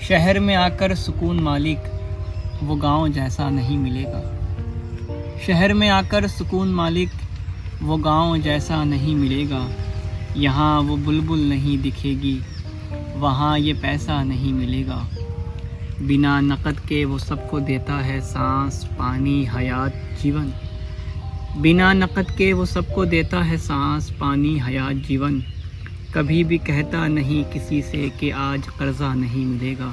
شہر میں آ کر سکون مالک وہ گاؤں جیسا نہیں ملے گا۔ شہر میں آ کر سکون مالک وہ گاؤں جیسا نہیں ملے گا۔ یہاں وہ بلبل نہیں دکھے گی، وہاں یہ پیسہ نہیں ملے گا۔ بنا نقد کے وہ سب کو دیتا ہے سانس، پانی، حیات، جیون۔ بنا نقد کے وہ سب کو دیتا ہے سانس، پانی، حیات، جیون۔ کبھی بھی کہتا نہیں کسی سے کہ آج قرضہ نہیں ملے گا۔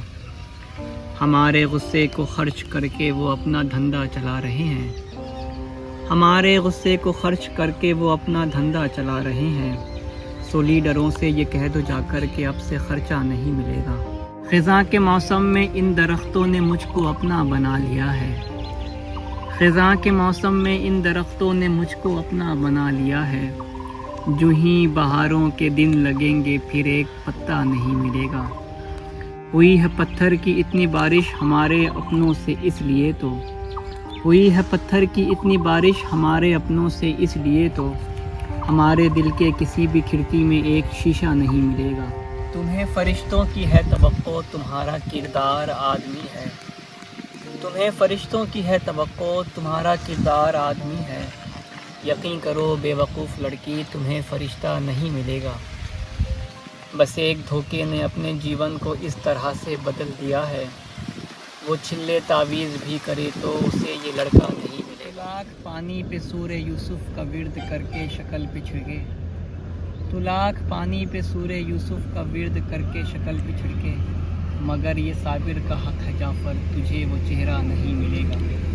ہمارے غصے کو خرچ کر کے وہ اپنا دھندا چلا رہے ہیں۔ ہمارے غصے کو خرچ کر کے وہ اپنا دھندا چلا رہے ہیں۔ سو لیڈروں سے یہ کہہ دو جا کر کہ اب سے خرچہ نہیں ملے گا۔ خزاں کے موسم میں ان درختوں نے مجھ کو اپنا بنا لیا ہے۔ خزاں کے موسم میں ان درختوں نے مجھ کو اپنا بنا لیا ہے۔ جو ہی بہاروں کے دن لگیں گے پھر ایک پتا نہیں ملے گا۔ ہوئی ہے پتھر کی اتنی بارش ہمارے اپنوں سے اس لیے تو، ہوئی ہے پتھر کی اتنی بارش ہمارے اپنوں سے اس لیے تو، ہمارے دل کے کسی بھی کھڑکی میں ایک شیشہ نہیں ملے گا۔ تمہیں فرشتوں کی ہے توقع، تمہارا کردار آدمی ہے۔ تمہیں فرشتوں کی ہے توقع، تمہارا کردار آدمی ہے۔ یقین کرو بے وقوف لڑکی، تمہیں فرشتہ نہیں ملے گا۔ بس ایک دھوکے نے اپنے جیون کو اس طرح سے بدل دیا ہے، وہ چھلے تعویذ بھی کرے تو اسے یہ لڑکا نہیں ملے گا۔ لاکھ پانی پہ سورہ یوسف کا ورد کر کے شکل پہ چھڑکے، تو لاکھ پانی پہ سورہ یوسف کا ورد کر کے شکل پہ چھڑکے، مگر یہ صابر کا حق ہے جعفر، تجھے وہ چہرہ نہیں ملے گا۔